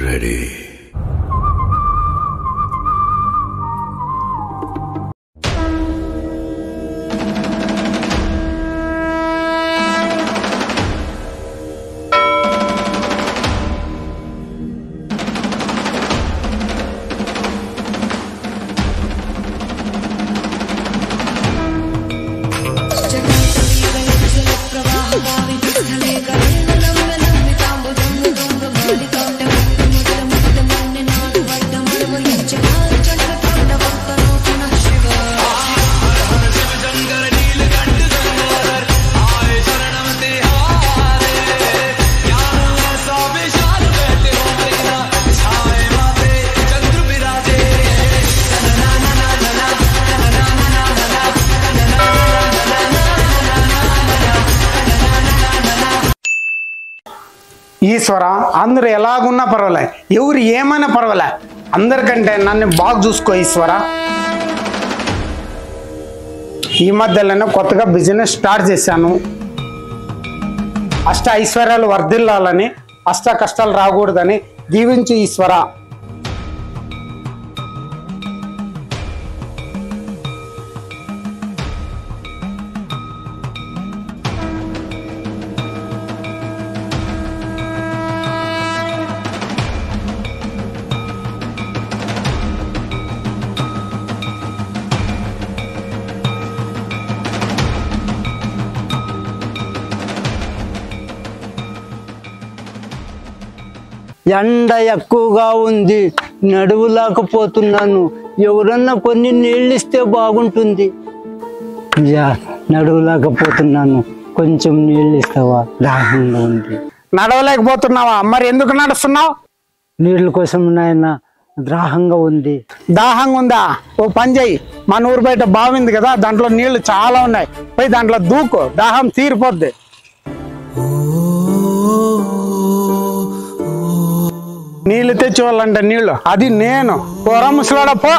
Ready. ఈశ్వర, అందరూ ఎలాగున్నా పర్వాలే, ఎవరు ఏమైనా పర్వాలే, అందరికంటే నన్ను బాగా చూసుకో ఈశ్వర. ఈ మధ్యలోనే కొత్తగా బిజినెస్ స్టార్ట్ చేశాను. అష్ట ఐశ్వర్యాలు వర్ధిల్లాలని, అష్ట కష్టాలు రాకూడదని దీవించు ఈశ్వర. ఎండ ఎక్కువగా ఉంది, నడువులేకపోతున్నాను. ఎవరన్నా కొన్ని నీళ్ళు ఇస్తే బాగుంటుంది. నడువులేకపోతున్నాను, కొంచెం నీళ్ళు ఇస్తావా? దాహంగా ఉంది. నడవలేకపోతున్నావా? మరి ఎందుకు నడుస్తున్నావు? నీళ్ళ కోసం నాయన, దాహంగా ఉంది. దాహంగా ఉందా? ఓ పని చెయ్యి, మన ఊరు బయట బావింది కదా, దాంట్లో నీళ్లు చాలా ఉన్నాయి, పోయి దాంట్లో దూకు, దాహం తీరిపోద్ది. నీళ్లు తెచ్చేవాళ్ళంటే నీళ్లు, అది నేను. పోరా ముసలాడ పో.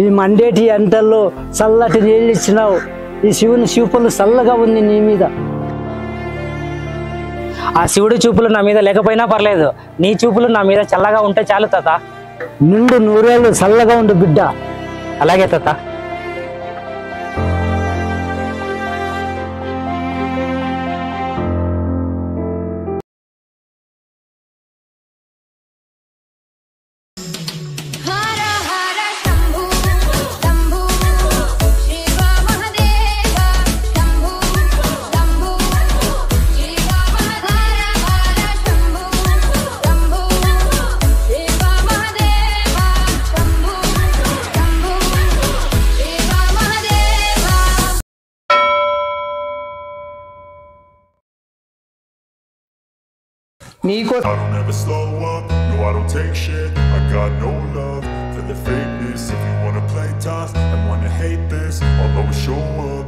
ఈ మండేటి ఎంటల్లో చల్లటి నీళ్ళు ఇచ్చినావు. ఈ శివుని చూపులు చల్లగా ఉంది నీ మీద. ఆ శివుడి చూపులు నా మీద లేకపోయినా పర్లేదు, నీ చూపులు నా మీద చల్లగా ఉంటే చాలు తాత. నిండు నూరేళ్ళు చల్లగా ఉండు బిడ్డ. అలాగే తాత. I don't ever slow up, no I don't take shit. I got no love for the fakeness. If you wanna play tough and wanna hate this, I'll always show up.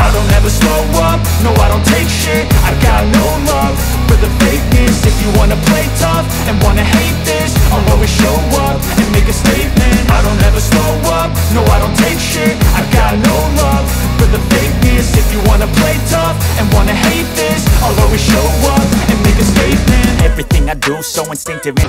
I don't ever slow up, no I don't take shit. I got no love for the fakeness. If you wanna play tough and wanna hate this, I'll always show up and make a statement. I don't ever slow up, no I don't take shit. I got no love for the fakeness. If you wanna play tough and wanna hate this, I'll always show up and make a statement. Everything I do so instinctive.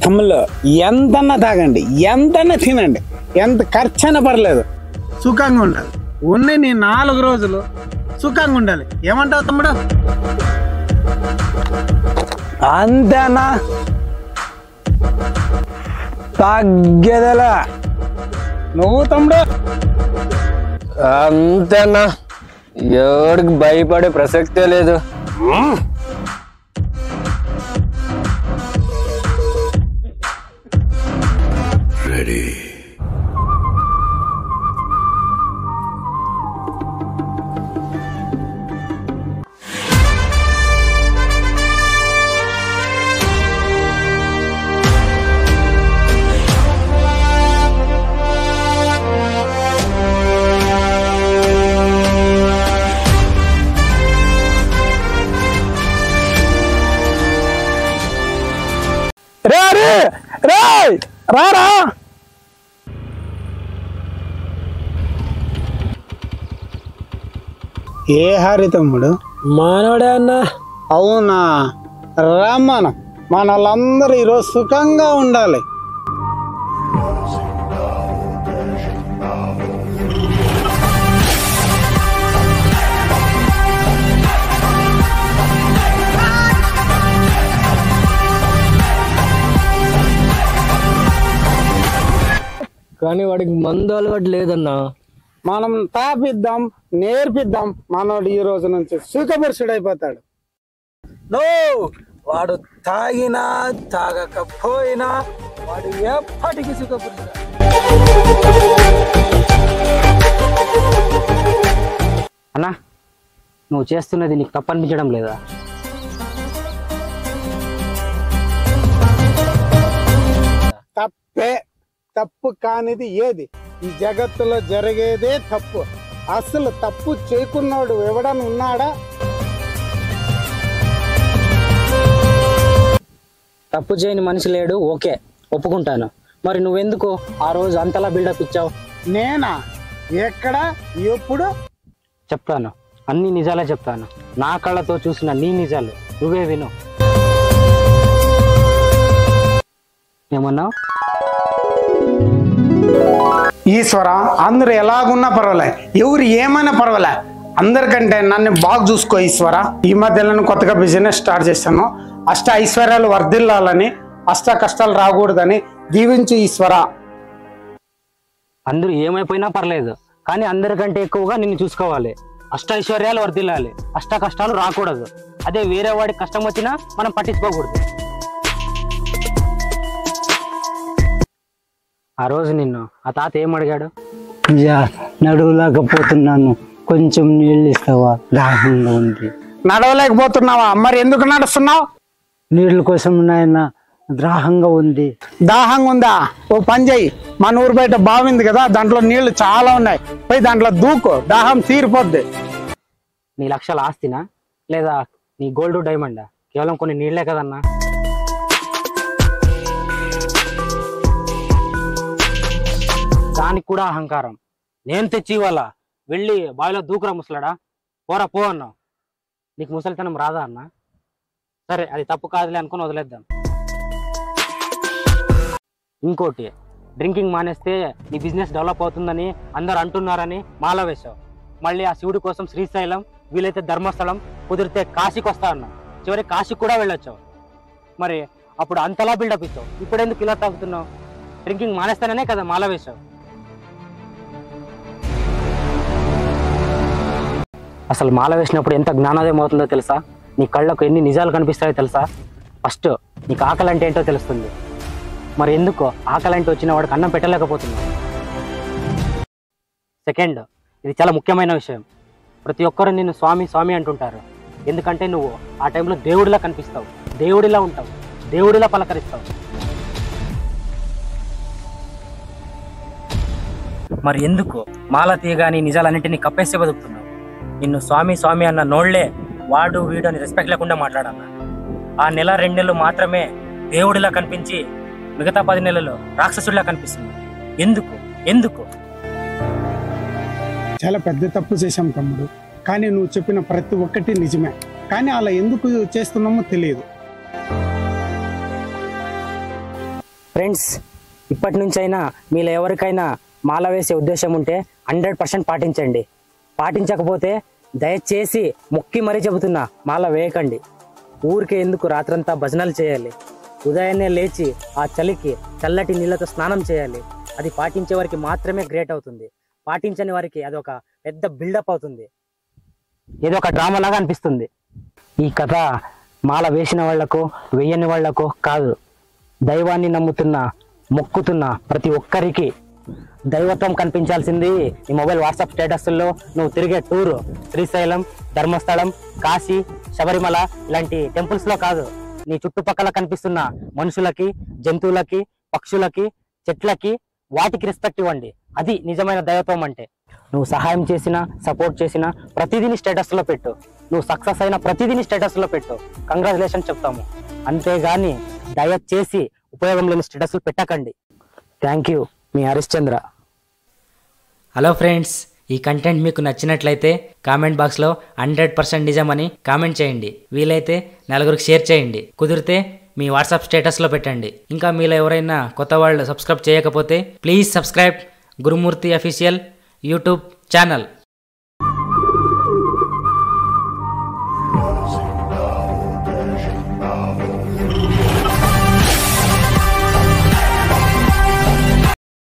తమ్ముళ్ళు ఎంతన్నా తాగండి, ఎంతన్నా తినండి, ఎంత ఖర్చైనా పర్లేదు సుఖంగా ఉండాలి. ఉన్న నీ 4 రోజులు సుఖంగా ఉండాలి. ఏమంటావు తమ్ముడు? అంతేనా? తగ్గేదలా. నువ్వు తమ్ముడు? అంతేనా, ఎవరికి భయపడే ప్రసక్తే లేదు. రారా ఏ హారి తమ్ముడు? మానవుడే అన్నా. అవునా? రమ్మను. మన వాళ్ళందరూ ఈరోజు సుఖంగా ఉండాలి. కానీ వాడికి మందు అలవాటు లేదన్నా. మనం తాపిద్దాం, నేర్పిద్దాం. మనోడు ఈ రోజు నుంచి సుఖపురుషుడైపోతాడు. వాడు తాగినా తాగకపోయినా వాడు ఎప్పటికీ సుఖపురుషుడు. అన్నా, నువ్వు చేస్తున్నది నీకు తప్పనిపించడం లేదా? తప్పే. తప్పు కానిది ఏది? ఈ జగత్తులో జరిగేదే తప్పు. అసలు తప్పు చేయకున్నాడు ఎవడన్నా ఉన్నాడా? తప్పు చేయని మనిషి లేడు, ఓకే, ఒప్పుకుంటాను. మరి నువ్వెందుకు ఆ రోజు అంతలా బిల్డప్ ఇచ్చావు? నేనా? ఎక్కడ? ఎప్పుడు? చెప్తాను, అన్ని నిజాలే చెప్తాను. నా కళ్ళతో చూసిన నీ నిజాలు నువ్వే విను. ఏమన్నావు? ఈశ్వర, అందరూ ఎలాగున్నా పర్వాలే, ఎవరు ఏమైనా పర్వాలే, అందరికంటే నన్ను బాగా చూసుకో ఈశ్వర. ఈ మధ్యలో కొత్తగా బిజినెస్ స్టార్ట్ చేస్తాను. అష్ట ఐశ్వర్యాలు వర్ధిల్లాలని, అష్ట కష్టాలు రాకూడదని దీవించు ఈశ్వర. అందరూ ఏమైపోయినా పర్లేదు, కానీ అందరికంటే ఎక్కువగా నిన్ను చూసుకోవాలి. అష్ట ఐశ్వర్యాలు వర్ధిల్లాలి, అష్ట కష్టాలు రాకూడదు. అదే వేరే వాడికి కష్టం వచ్చినా మనం పట్టించుకోకూడదు. ఆ రోజు నిన్ను ఆ తాత ఏమడిగాడు? నడువులేకపోతున్నాను, కొంచెం నీళ్ళు ఇస్తావా, దాహంగా ఉంది. నడవలేకపోతున్నావా? మరి ఎందుకు నడుస్తున్నావు? నీళ్ళ కోసం నాయన, దాహంగా ఉంది. దాహంగా ఉందా? ఓ పని చెయ్యి, మన ఊరు బయట బావింది కదా, దాంట్లో నీళ్లు చాలా ఉన్నాయి, పోయి దాంట్లో దూకు, దాహం తీరిపోద్ది. నీ లక్షల ఆస్తినా లేదా నీ గోల్డ్ డైమండా? కేవలం కొన్ని నీళ్లే కదన్నా. దానికి కూడా అహంకారం. నేను తెచ్చి ఇవ్వాలా, వెళ్ళి బావిలో దూకురా ముసలాడా, పోరా పో అన్నావు. నీకు ముసలితనం రాదా అన్నా? సరే, అది తప్పు కాదులే అనుకుని వదిలేద్దాం. ఇంకోటి, డ్రింకింగ్ మానేస్తే నీ బిజినెస్ డెవలప్ అవుతుందని అందరు అంటున్నారని మాల వేశావు. మళ్ళీ ఆ శివుడి కోసం శ్రీశైలం, వీలైతే ధర్మస్థలం, కుదిరితే కాశీకి వస్తా అన్నావు. చివరి కాశీకి కూడా వెళ్ళొచ్చావు. మరి అప్పుడు అంతలా బిల్డప్ ఇచ్చావు, ఇప్పుడు ఎందుకు ఇలా తాగుతున్నావు? డ్రింకింగ్ మానేస్తాననే కదా మాల వేశావు. అసలు మాల వేసినప్పుడు ఎంత జ్ఞానోదయం అవుతుందో తెలుసా? నీ కళ్ళకు ఎన్ని నిజాలు కనిపిస్తాయో తెలుసా? ఫస్ట్ నీకు ఆకలి అంటే ఏంటో తెలుస్తుంది. మరి ఎందుకు ఆకలి అంటే వచ్చిన వాడికి అన్నం పెట్టలేకపోతున్నావు? సెకండ్, ఇది చాలా ముఖ్యమైన విషయం. ప్రతి ఒక్కరు నిన్ను స్వామి స్వామి అంటుంటారు. ఎందుకంటే నువ్వు ఆ టైంలో దేవుడిలా కనిపిస్తావు, దేవుడిలా ఉంటావు, దేవుడిలా పలకరిస్తావు. మరి ఎందుకు మాల తీయగాని నిజాలన్నింటినీ కప్పేసి బతుకుతున్నావు? నిన్ను స్వామి స్వామి అన్న నోళ్లే వాడు వీడు అని రెస్పెక్ట్ లేకుండా మాట్లాడన్నా. ఆ నెల 2 నెలలు మాత్రమే దేవుడిలా కనిపించి మిగతా 10 నెలలు రాక్షసుడిలా కనిపిస్తుంది. ఎందుకు? ఎందుకు? చాలా పెద్ద తప్పు చేశాం తమ్ముడు, కానీ నువ్వు చెప్పిన ప్రతి ఒక్కటి నిజమే. కానీ అలా ఎందుకు చేస్తున్నామో తెలియదు. ఫ్రెండ్స్, ఇప్పటి నుంచైనా మీలో ఎవరికైనా మాల వేసే ఉద్దేశం ఉంటే 100% పాటించండి. పాటించకపోతే దయచేసి మొక్కి మరీ చెబుతున్నా, మాల వేయకండి. ఊరికే ఎందుకు రాత్రంతా భజనలు చేయాలి? ఉదయాన్నే లేచి ఆ చలికి చల్లటి నీళ్ళతో స్నానం చేయాలి. అది పాటించే వారికి మాత్రమే గ్రేట్ అవుతుంది. పాటించని వారికి అదొక పెద్ద బిల్డప్ అవుతుంది, ఏదో ఒక డ్రామా లాగా అనిపిస్తుంది. ఈ కథ మాల వేసిన వాళ్లకు వేయని వాళ్లకు కాదు, దైవాన్ని నమ్ముతున్న మొక్కుతున్న ప్రతి ఒక్కరికి. దైవత్వం కనిపించాల్సింది నీ మొబైల్ వాట్సాప్ స్టేటస్ల్లో నువ్వు తిరిగే టూరు శ్రీశైలం, ధర్మస్థలం, కాశీ, శబరిమల ఇలాంటి టెంపుల్స్లో కాదు. నీ చుట్టుపక్కల కనిపిస్తున్న మనుషులకి, జంతువులకి, పక్షులకి, చెట్లకి, వాటికి రెస్పెక్ట్ ఇవ్వండి. అది నిజమైన దైవత్వం అంటే. నువ్వు సహాయం చేసినా, సపోర్ట్ చేసినా ప్రతిదీని స్టేటస్లో పెట్టు. నువ్వు సక్సెస్ అయిన ప్రతిదీని స్టేటస్లో పెట్టు. కంగ్రాచులేషన్ చెప్తాము. అంతేగాని దయచేసి ఉపయోగం లేని స్టేటస్లు పెట్టకండి. Thank you, me Harishchandra. Hello friends, ఈ కంటెంట్ మీకు నచ్చినట్లయితే కామెంట్ బాక్స్లో 100% నిజమని కామెంట్ చేయండి. వీలైతే నలుగురికి షేర్ చేయండి. కుదిరితే మీ వాట్సాప్ స్టేటస్లో పెట్టండి. ఇంకా మీలో ఎవరైనా కొత్త వాళ్ళు సబ్స్క్రైబ్ చేయకపోతే please subscribe Gurumurthy official YouTube channel. Now